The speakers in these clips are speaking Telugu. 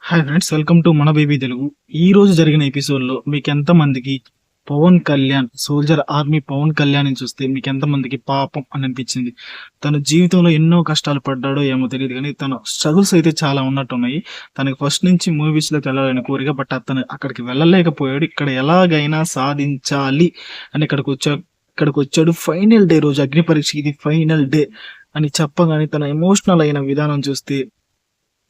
హాయ్ ఫ్రెండ్స్, వెల్కమ్ టు మన బేబీ తెలుగు. ఈ రోజు జరిగిన ఎపిసోడ్లో మీకు ఎంతమందికి పవన్ కళ్యాణ్ సోల్జర్ ఆర్మీ పవన్ కళ్యాణ్ చూస్తే మీకు ఎంతమందికి పాపం అని అనిపించింది? తన జీవితంలో ఎన్నో కష్టాలు పడ్డాడో ఏమో తెలియదు, కానీ తన స్ట్రగుల్స్ అయితే చాలా ఉన్నట్టున్నాయి. తనకి ఫస్ట్ నుంచి మూవీస్లోకి వెళ్ళాలని కోరిక, బట్ అతను అక్కడికి వెళ్ళలేకపోయాడు. ఇక్కడ ఎలాగైనా సాధించాలి అని ఇక్కడికి వచ్చాడు. ఫైనల్ డే రోజు, అగ్ని పరీక్ష ఇది ఫైనల్ డే అని చెప్పగానే తన ఎమోషనల్ అయిన విధానం చూస్తే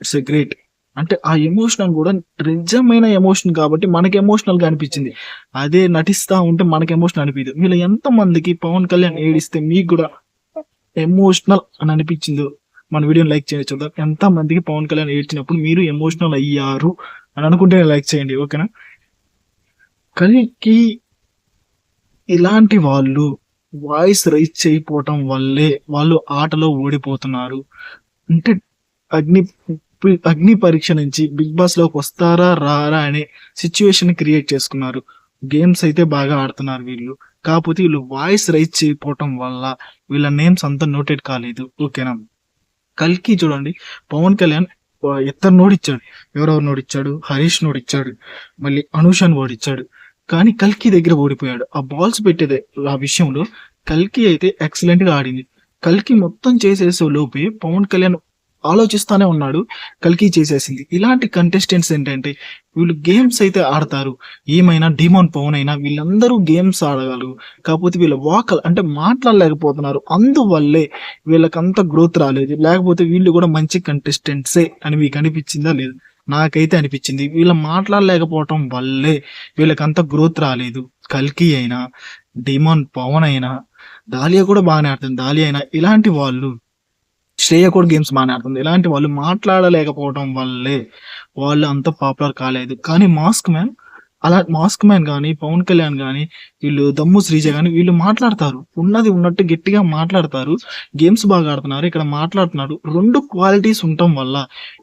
ఇట్స్ ఎ గ్రేట్. అంటే ఆ ఎమోషనల్ కూడా నిజమైన ఎమోషన్ కాబట్టి మనకి ఎమోషనల్ గా అనిపించింది. అదే నటిస్తా ఉంటే మనకి ఎమోషనల్ అనిపించదు. వీళ్ళు ఎంత మందికి పవన్ కళ్యాణ్ ఏడిస్తే మీకు కూడా ఎమోషనల్ అని అనిపించిందో మన వీడియోని లైక్ చేయండి. చూద్దాం ఎంత మందికి పవన్ కళ్యాణ్ ఏడ్చినప్పుడు మీరు ఎమోషనల్ అయ్యారు అని అనుకుంటే లైక్ చేయండి, ఓకేనా? కలికి ఇలాంటి వాళ్ళు వాయిస్ రైజ్ చేయకపోవటం వల్లే వాళ్ళు ఆటలో ఓడిపోతున్నారు. అంటే అగ్ని పరీక్ష నుంచి బిగ్ బాస్ లోకి వస్తారా రారా అనే సిచ్యువేషన్ క్రియేట్ చేసుకున్నారు. గేమ్స్ అయితే బాగా ఆడుతున్నారు వీళ్ళు, కాకపోతే వీళ్ళు వాయిస్ రైజ్ చేయకపోవటం వల్ల వీళ్ళ నేమ్స్ అంతా నోటెడ్ కాలేదు, ఓకేనా? కల్కి చూడండి, పవన్ కళ్యాణ్ ఇద్దరు నోడిచ్చాడు. ఎవరెవరు నోడిచ్చాడు? హరీష్ నోడిచ్చాడు, మళ్ళీ అనుషాన్ ఓడిచ్చాడు. కానీ కల్కి దగ్గర ఓడిపోయాడు. ఆ బాల్స్ పెట్టేదే ఆ విషయంలో కల్కి అయితే ఎక్సలెంట్ గా ఆడింది. కల్కి మొత్తం చేసేసే లోపే పవన్ కళ్యాణ్ ఆలోచిస్తానే ఉన్నాడు, కల్కి చేసేసింది. ఇలాంటి కంటెస్టెంట్స్ ఏంటంటే వీళ్ళు గేమ్స్ అయితే ఆడతారు, ఏమైనా డిమాండ్ పవన్ అయినా వీళ్ళందరూ గేమ్స్ ఆడగలరు, కాకపోతే వీళ్ళ వాకల్ అంటే మాట్లాడలేకపోతున్నారు. అందువల్లే వీళ్ళకంత గ్రోత్ రాలేదు. లేకపోతే వీళ్ళు కూడా మంచి కంటెస్టెంట్సే అని మీకు అనిపించిందా? లేదు, నాకైతే అనిపించింది. వీళ్ళు మాట్లాడలేకపోవటం వల్లే వీళ్ళకంత గ్రోత్ రాలేదు. కల్కి అయినా, డిమాండ్ పవన్ అయినా, దాలియా కూడా బాగానే ఆడుతుంది, దాలియా అయినా, ఇలాంటి వాళ్ళు, శ్రేయ కూడా గేమ్స్ బాగానే ఆడుతుంది. ఇలాంటి వాళ్ళు మాట్లాడలేకపోవడం వల్లే వాళ్ళు అంత పాపులర్ కాలేదు. కానీ మాస్క్ మ్యాన్ కానీ, పవన్ కళ్యాణ్ కానీ, వీళ్ళు దమ్ము శ్రీజ కానీ వీళ్ళు మాట్లాడతారు, ఉన్నది ఉన్నట్టు గట్టిగా మాట్లాడతారు. గేమ్స్ బాగా ఆడుతున్నారు, ఇక్కడ మాట్లాడుతున్నారు. రెండు క్వాలిటీస్ ఉండటం వల్ల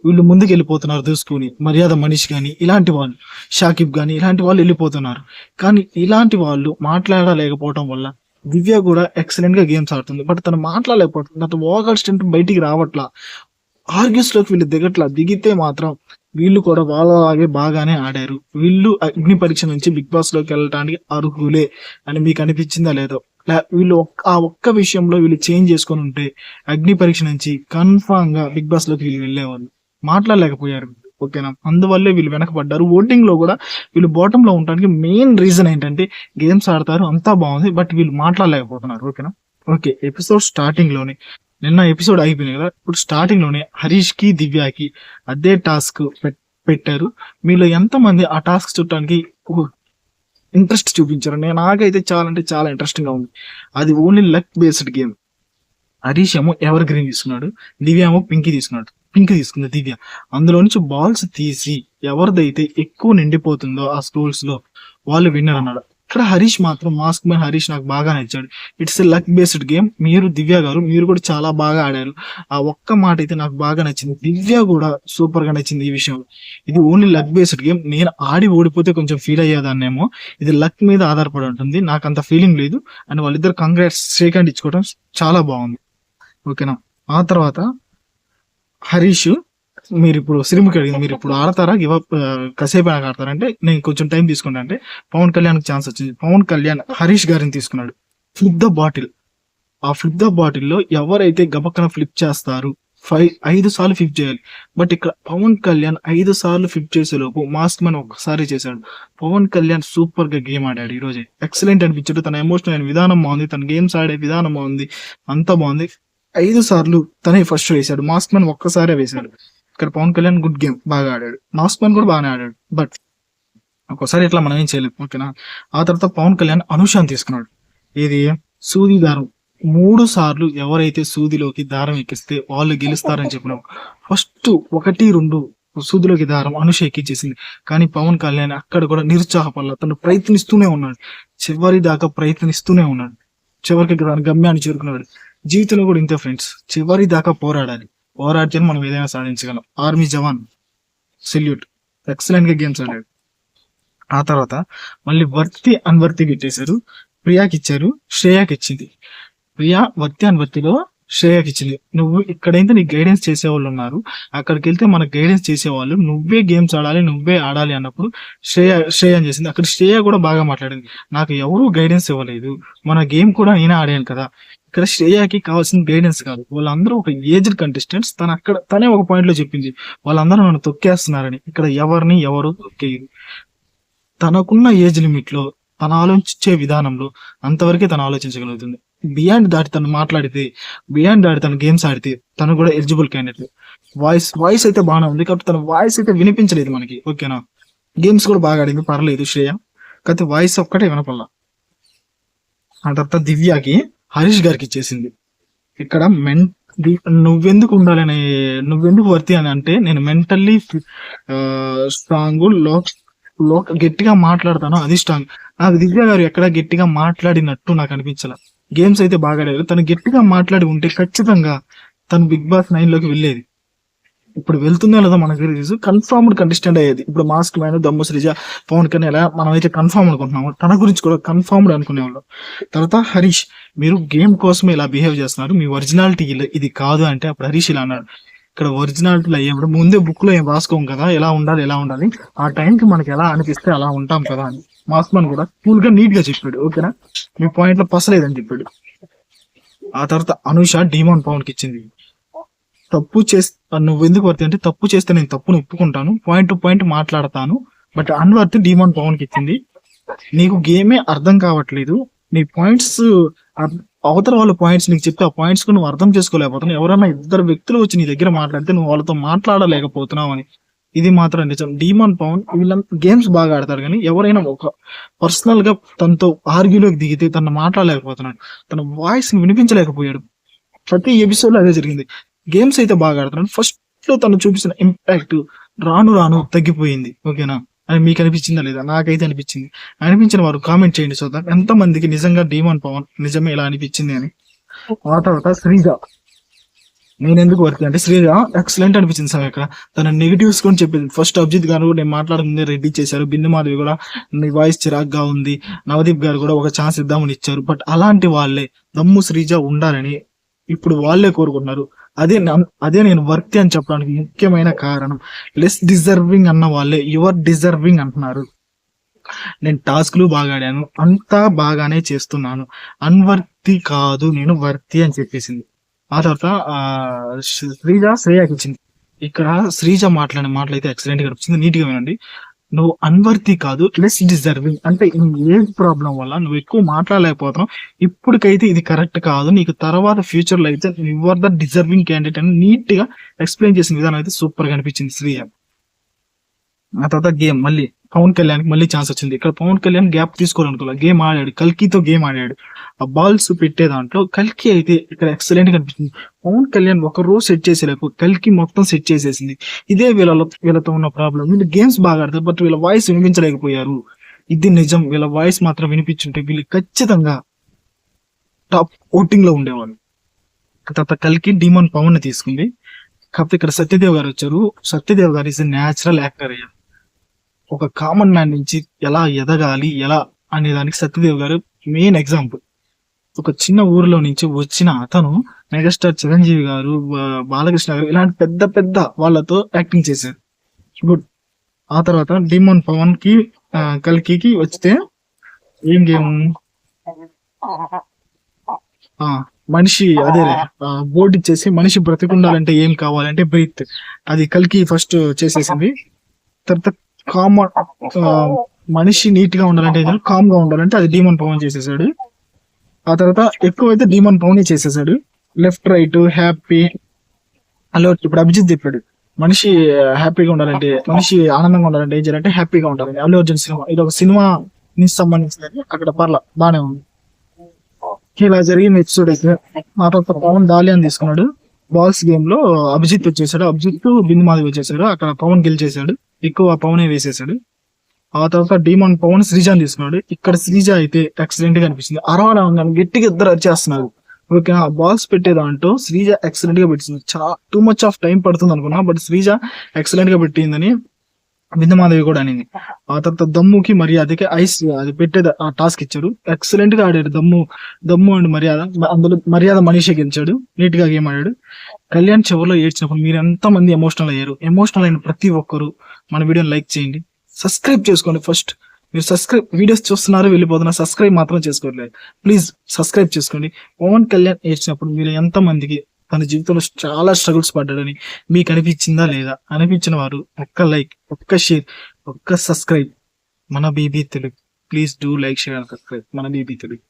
వీళ్ళు ముందుకు వెళ్ళిపోతున్నారు దూసుకుని. మర్యాద మనీష్ కానీ, ఇలాంటి వాళ్ళు, షాకిబ్ కానీ, ఇలాంటి వాళ్ళు వెళ్ళిపోతున్నారు. కానీ ఇలాంటి వాళ్ళు మాట్లాడలేకపోవడం వల్ల దివ్య కూడా ఎక్సలెంట్ గా గేమ్స్ ఆడుతుంది, బట్ తను మాట్లాడలేకపోతుంది. అతను ఓవర్ స్ట్రెంత్ బయటికి రావట్లా, ఆర్గ్యూస్ లోకి వీళ్ళు దిగట్లా. దిగితే మాత్రం వీళ్ళు కూడా వాళ్ళలాగే బాగానే ఆడారు. వీళ్ళు అగ్ని పరీక్ష నుంచి బిగ్ బాస్ లోకి వెళ్ళడానికి అర్హులే అని మీకు అనిపించిందా లేదో? వీళ్ళు ఆ ఒక్క విషయంలో వీళ్ళు చేంజ్ చేసుకొని ఉంటే అగ్ని పరీక్ష నుంచి కన్ఫామ్ గా బిగ్ బాస్ లోకి వీళ్ళు వెళ్ళేవాళ్ళు. మాట్లాడలేకపోయారు, ఓకేనా? అందువల్లే వీళ్ళు వెనకబడ్డారు. ఓటింగ్ లో కూడా వీళ్ళు బాటమ్ లో ఉండడానికి మెయిన్ రీజన్ ఏంటంటే గేమ్స్ ఆడతారు, అంతా బాగుంది, బట్ వీళ్ళు మాట్లాడలేకపోతున్నారు, ఓకేనా? ఓకే, ఎపిసోడ్ స్టార్టింగ్ లోనే, నిన్న ఎపిసోడ్ అయిపోయింది కదా, ఇప్పుడు స్టార్టింగ్ లోనే హరీష్ కి దివ్యాకి అదే టాస్క్ పెట్టారు. మీలో ఎంతమంది ఆ టాస్క్ చూడటానికి ఇంట్రెస్ట్ చూపించారు? నాకైతే చాలా అంటే చాలా ఇంట్రెస్టింగ్ గా ఉంది. అది only luck based game. Harish ఏమో ఎవర్ గ్రీన్ తీసుకున్నాడు, దివ్య ఏమో పింక్ తీసుకుంది దివ్య. అందులో నుంచి బాల్స్ తీసి ఎవరిదైతే ఎక్కువ నిండిపోతుందో ఆ స్కూల్స్ లో వాళ్ళు విన్నర్ అన్నాడు. ఇక్కడ హరీష్ మాత్రం, మాస్క్ మ్యాన్ హరీష్ నాకు బాగా నచ్చాడు. It's a luck based game. మీరు దివ్య గారు, మీరు కూడా చాలా బాగా ఆడారు. ఆ ఒక్క మాట అయితే నాకు బాగా నచ్చింది. దివ్య కూడా సూపర్ గా నచ్చింది ఈ విషయం. ఇది ఓన్లీ లక్ బేస్డ్ గేమ్. నేను ఆడి ఓడిపోతే కొంచెం ఫీల్ అయ్యేదాన్నేమో, ఇది లక్ మీద ఆధారపడి ఉంటుంది, నాకు అంత ఫీలింగ్ లేదు. అండ్ వాళ్ళిద్దరు కంగ్రాట్స్ షేక్ హ్యాండ్ ఇచ్చుకోవడం చాలా బాగుంది, ఓకేనా? ఆ తర్వాత హరీష్, మీరు ఇప్పుడు సిరిముఖి అడిగింది, మీరు ఇప్పుడు ఆడతారా, కాసేపు ఆడతారా అంటే నేను కొంచెం టైం తీసుకుంటా అంటే పవన్ కళ్యాణ్ ఛాన్స్ వచ్చింది. పవన్ కళ్యాణ్ హరీష్ గారిని తీసుకున్నాడు. Flip the bottle. ఆ ఫ్లిప్ ద బాటిల్ లో ఎవరైతే గబక్కన ఫ్లిప్ చేస్తారు 5 సార్లు ఫ్లిప్ చేయాలి. బట్ ఇక్కడ పవన్ కళ్యాణ్ 5 సార్లు ఫ్లిప్ చేసే లోపు మాస్క్ మ్యాన్ ఒక్కసారి చేశాడు. పవన్ కళ్యాణ్ సూపర్ గా గేమ్ ఆడాడు ఈ రోజే. ఎక్సలెంట్ అనిపించాడు. తన ఎమోషనల్ అయిన విధానం బాగుంది, తన గేమ్స్ ఆడే విధానం బాగుంది, అంతా బాగుంది. 5 సార్లు తనే ఫస్ట్ వేశాడు, మాస్క్ మ్యాన్ ఒక్కసారే వేశాడు. ఇక్కడ పవన్ కళ్యాణ్ గుడ్ గేమ్ బాగా ఆడాడు, మాస్క్ మ్యాన్ కూడా బాగానే ఆడాడు, బట్ ఒక్కసారి ఇట్లా మనం ఏం చేయలేము, ఓకేనా? ఆ తర్వాత పవన్ కళ్యాణ్ అనుషాన్ తీసుకున్నాడు. ఇది సూది దారం. 3 సార్లు ఎవరైతే సూదిలోకి దారం ఎక్కిస్తే వాళ్ళు గెలుస్తారని చెప్పినాం. ఫస్ట్ 1, 2 సూదిలోకి దారం అనుష ఎక్కించేసింది. కానీ పవన్ కళ్యాణ్ అక్కడ కూడా నిరుత్సాహపడలా, తను ప్రయత్నిస్తూనే ఉన్నాడు, చివరి దాకా ప్రయత్నిస్తూనే ఉన్నాడు. చివరికి గమ్యాన్ని చేరుకున్నాడు. జీవితంలో కూడా ఇంతే ఫ్రెండ్స్, చివరి దాకా పోరాడాలి. పోరాడితే మనం ఏదైనా సాధించగలం. ఆర్మీ జవాన్, సెల్యూట్. ఎక్సలెంట్ గా గేమ్స్ ఆడాడు. ఆ తర్వాత మళ్ళీ వర్తి అన్వర్తి పెట్టేశారు. ప్రియాకి ఇచ్చారు, శ్రేయాకి ఇచ్చింది. ప్రియా వర్తి అన్వర్తిలో శ్రేయకి ఇచ్చింది. నువ్వు ఇక్కడైతే నీకు గైడెన్స్ చేసేవాళ్ళు ఉన్నారు, అక్కడికి వెళ్తే మనకు గైడెన్స్ చేసేవాళ్ళు, నువ్వే గేమ్స్ ఆడాలి, నువ్వే ఆడాలి అన్నప్పుడు శ్రేయ అని చేసింది. అక్కడ శ్రేయ కూడా బాగా మాట్లాడింది. నాకు ఎవరు గైడెన్స్ ఇవ్వలేదు, మన గేమ్ కూడా నేనే ఆడాను కదా. ఇక్కడ శ్రేయకి కావాల్సిన గైడెన్స్ కాదు, వాళ్ళందరూ ఒక ఏజ్డ్ కంటెస్టెంట్స్. తనే ఒక పాయింట్ లో చెప్పింది వాళ్ళందరూ నన్ను తొక్కేస్తున్నారని. ఇక్కడ ఎవరిని ఎవరు తొక్కేయరు. తనకున్న ఏజ్ లిమిట్ లో, తన ఆలోచించే విధానంలో అంతవరకే తను ఆలోచించగలుగుతుంది. బియాండ్ దాటి తను మాట్లాడితే, బియాండ్ దాటి తను గేమ్స్ ఆడితే తను కూడా ఎలిజిబుల్ క్యాండిడేట్. వాయిస్ అయితే బాగానే ఉంది, కాబట్టి తన వాయిస్ అయితే వినిపించలేదు మనకి, ఓకేనా. గేమ్స్ కూడా బాగా ఆడింది, పర్లేదు శ్రేయ, కాకపోతే వాయిస్ ఒక్కటే వినపల్లా. ఆ తర్వాత దివ్యాకి హరీష్ గారికి ఇచ్చేసింది. ఇక్కడ నువ్వెందుకు ఉండాలని, నువ్వెందుకు వర్తి అని అంటే, నేను మెంటల్లీ స్ట్రాంగ్, గట్టిగా మాట్లాడతాను, అది స్ట్రాంగ్. నాకు దివ్య గారు ఎక్కడ గట్టిగా మాట్లాడినట్టు నాకు అనిపించాల. గేమ్స్ అయితే బాగా ఆడారు, తను గట్టిగా మాట్లాడి ఉంటే ఖచ్చితంగా తను బిగ్ బాస్ 9 లోకి వెళ్ళేది. ఇప్పుడు వెళ్తుందో లేదో మనకు తెలియదు, కన్ఫర్మ్డ్ కంటెస్టెంట్ అయ్యేది. ఇప్పుడు మాస్క్ మ్యాన్, దమ్ము శ్రీజ, పవన్ కళ్యాణ్ ఎలా మనమైతే కన్ఫర్మ్ అనుకుంటున్నాము, తన గురించి కూడా కన్ఫర్మ్డ్ అనుకునేవాళ్ళం. తర్వాత హరీష్, మీరు గేమ్ కోసమే ఇలా బిహేవ్ చేస్తున్నారు, మీ ఒరిజినాలిటీ ఇది కాదు అంటే అప్పుడు హరీష్ ఇలా అన్నాడు. ఇక్కడ ఒరిజినాలిటీలో అయ్యేప్పుడు ముందే బుక్ లో ఏం రాసుకోం కదా, ఎలా ఉండాలి, ఆ టైంకి మనకి ఎలా అనిపిస్తే అలా ఉంటాం కదా అని మాస్క్ మ్యాన్ కూడా కూల్ గా నీట్ గా చెప్పాడు, ఓకేనా, మీ పాయింట్ లో పసలేదని చెప్పాడు. ఆ తర్వాత అనుష డీమాన్ పవన్ కి ఇచ్చింది. తప్పు చేస్తే నువ్వు ఎందుకు వర్తి అంటే, తప్పు చేస్తే నేను తప్పును ఒప్పుకుంటాను, పాయింట్ టు పాయింట్ మాట్లాడతాను, బట్ అన్వర్తి డీమాన్ పవన్ కి ఇచ్చింది. నీకు గేమే అర్థం కావట్లేదు, నీ పాయింట్స్ అవతల వాళ్ళ పాయింట్స్ నీకు చెప్తే ఆ పాయింట్స్ నువ్వు అర్థం చేసుకోలేకపోతున్నావు, ఎవరైనా ఇద్దరు వ్యక్తులు వచ్చి నీ దగ్గర మాట్లాడితే నువ్వు వాళ్ళతో మాట్లాడలేకపోతున్నావు అని. ఇది మాత్రం నిజం. డీమాన్ పవన్ వీళ్ళంతా గేమ్స్ బాగా ఆడతారు, కానీ ఎవరైనా ఒక పర్సనల్ గా తనతో ఆర్గ్యూలోకి దిగితే తను మాట్లాడలేకపోతున్నాడు, తన వాయిస్ వినిపించలేకపోయాడు. ప్రతి ఎపిసోడ్ లో అదే జరిగింది. గేమ్స్ అయితే బాగా ఆడుతున్నాడు, ఫస్ట్ లో తను చూపిస్తున్న ఇంపాక్ట్ రాను తగ్గిపోయింది, ఓకేనా. అని మీకు అనిపించిందా లేదా? నాకైతే అనిపించింది. అనిపించిన వారు కామెంట్ చేయండి చూద్దాం ఎంత మందికి నిజంగా డీమాన్ పవన్ నిజమే ఇలా అనిపించింది అని. ఆ తర్వాత శ్రీజ, నేను ఎందుకు వర్క్ అంటే శ్రీజ ఎక్సలెంట్ అనిపించింది సార్. ఇక్కడ తన నెగిటివ్స్ కూడా చెప్పింది. ఫస్ట్ అభిజిత్ గారు నేను మాట్లాడుతుంది రెడీ చేశారు, బిందు మాధవి కూడా నీ వాయిస్ చిరాగ్గా ఉంది, నవదీప్ గారు కూడా ఒక ఛాన్స్ ఇద్దామని ఇచ్చారు, బట్ అలాంటి వాళ్ళే దమ్ము శ్రీజ ఉండాలని ఇప్పుడు వాళ్ళే కోరుకుంటున్నారు. అదే నేను వర్క్ అని చెప్పడానికి ముఖ్యమైన కారణం. లెస్ డిజర్వింగ్ అన్న వాళ్ళే యువర్ డిజర్వింగ్ అంటున్నారు. నేను టాస్క్లు బాగా ఆడాను, అంతా బాగానే చేస్తున్నాను, అన్వర్తి కాదు నేను వర్తి అని చెప్పేసింది. ఆ తర్వాత శ్రేయకి ఇచ్చింది. ఇక్కడ శ్రీజ మాట్లాడిన మాటలు అయితే ఎక్సలెంట్ గా అనిపించింది, నీట్ గా వినండి. నువ్వు అన్వర్తి కాదు, లెస్ డిజర్వింగ్ అంటే ఏజ్ ప్రాబ్లం వల్ల నువ్వు ఎక్కువ మాట్లాడలేకపోతున్నావు, ఇప్పటికైతే ఇది కరెక్ట్ కాదు, నీకు తర్వాత ఫ్యూచర్ లో అయితే యువర్ ద డిజర్వింగ్ క్యాండిడేట్ అని నీట్ గా ఎక్స్ప్లెయిన్ చేసిన విధానం అయితే సూపర్ గా అనిపించింది శ్రీజ. ఆ తర్వాత గేమ్ మళ్ళీ పవన్ కళ్యాణ్ మళ్ళీ ఛాన్స్ వచ్చింది. ఇక్కడ పవన్ కళ్యాణ్ గ్యాప్ తీసుకోవాలనుకోవాలి, గేమ్ ఆడాడు, కల్కితో గేమ్ ఆడాడు. ఆ బాల్స్ పెట్టే దాంట్లో కల్కి అయితే ఇక్కడ ఎక్సలెంట్ గా అనిపించింది. పవన్ కళ్యాణ్ ఒక రోజు సెట్ చేసేలేకు కల్కి మొత్తం సెట్ చేసేసింది. ఇదే వీళ్ళతో ఉన్న ప్రాబ్లం. వీళ్ళు గేమ్స్ బాగా ఆడతారు, బట్ వీళ్ళ వాయిస్ వినిపించలేకపోయారు. ఇది నిజం, వీళ్ళ వాయిస్ మాత్రం వినిపించుంటే వీళ్ళు ఖచ్చితంగా టాప్ ఓటింగ్ లో ఉండేవాళ్ళు. తర్వాత కల్కి డీమాన్ పవన్ ని తీసుకుంది. కాకపోతే ఇక్కడ సత్యదేవ్ గారు వచ్చారు. సత్యదేవ్ గారు ఇస్ న్యాచురల్ యాక్టర్. ఒక కామన్ మ్యాన్ నుంచి ఎలా ఎదగాలి ఎలా అనే దానికి సత్యదేవ్ గారు మెయిన్ ఎగ్జాంపుల్. ఒక చిన్న ఊరిలో నుంచి వచ్చిన అతను మెగాస్టార్ చిరంజీవి గారు, బాలకృష్ణ గారు ఇలాంటి పెద్ద పెద్ద వాళ్ళతో యాక్టింగ్ చేశారు, గుడ్. ఆ తర్వాత డీమాన్ పవన్ కి కల్కి వస్తే ఏం గేమ్, మనిషి అదే బోర్డు ఇచ్చేసి మనిషి బ్రతికుండాలంటే ఏం కావాలంటే బ్రీత్, అది కల్కి ఫస్ట్ చేసేసింది. తర్వాత మనిషి నీట్ గా ఉండాలంటే కామ్ గా ఉండాలంటే అది డీమాన్ పవన్ చేసేసాడు. ఆ తర్వాత ఎక్కువైతే డీమాన్ పవన్ చేసేసాడు. లెఫ్ట్ రైట్ హ్యాపీ అలా ఇప్పుడు అభిజిత్ చెప్పాడు, మనిషి హ్యాపీగా ఉండాలంటే, మనిషి ఆనందంగా ఉండాలంటే ఏం చేయాలంటే హ్యాపీగా ఉండాలి. అల్లు అర్జున్ సినిమా, ఇది ఒక సినిమా సంబంధించింది, అక్కడ పర్లా బానే ఉంది. ఇలా జరిగిన ఎపిసోడ్ అయితే ఆ తర్వాత పవన్ డాలియాని తీసుకున్నాడు. బాల్స్ గేమ్ లో అభిజిత్ వచ్చేసాడు, అభిజిత్ బిందు మాధవి వచ్చేసాడు, అక్కడ పవన్ గెలిచేసాడు, ఎక్కువ పవనే వేసేసాడు. ఆ తర్వాత డీమాన్ పవన్ శ్రీజాని తీసుకున్నాడు. ఇక్కడ శ్రీజ అయితే ఎక్సలెంట్ గా అనిపించింది, అరవడం గట్టిగా ఇద్దరు వచ్చేస్తున్నారు, ఓకే. బాల్స్ పెట్టే దాంట్లో శ్రీజ ఎక్సలెంట్ గా పెట్టింది. చాలా టూ మచ్ ఆఫ్ టైం పడుతుంది అనుకున్నా, బట్ శ్రీజ ఎక్సలెంట్ గా పెట్టిందని బిందమాధవి కూడా అనింది. ఆ తర్వాత దమ్ముకి మర్యాదకి ఐస్ అది పెట్టేది ఆ టాస్క్ ఇచ్చారు. ఎక్సలెంట్ గా ఆడాడు దమ్ము అండ్ మర్యాద. అందులో మర్యాద మనీషే గెలిచాడు. నీట్ గా గేమ్ ఆడాడు. కళ్యాణ్ చివరిలో ఏడ్చినప్పుడు మీరు ఎంత మంది ఎమోషనల్ అయ్యారు? ఎమోషనల్ అయిన ప్రతి ఒక్కరు మన వీడియోని లైక్ చేయండి, సబ్స్క్రైబ్ చేసుకోండి. ఫస్ట్ మీరు సబ్స్క్రైబ్ వీడియోస్ చూస్తున్నారు వెళ్ళిపోతున్నారు, సబ్స్క్రైబ్ మాత్రం చేసుకోవట్లేదు. ప్లీజ్ సబ్స్క్రైబ్ చేసుకోండి. పవన్ కళ్యాణ్ ఏడ్చినప్పుడు మీరు ఎంత మందికి తన జీవితంలో చాలా స్ట్రగుల్స్ పడ్డాడని మీకు అనిపించిందా లేదా? అనిపించిన వారు ఒక్క లైక్, ఒక్క షేర్, ఒక్క సబ్స్క్రైబ్ మన BB Telugu. Please do like, share and subscribe మన బీబీ తెలుగు.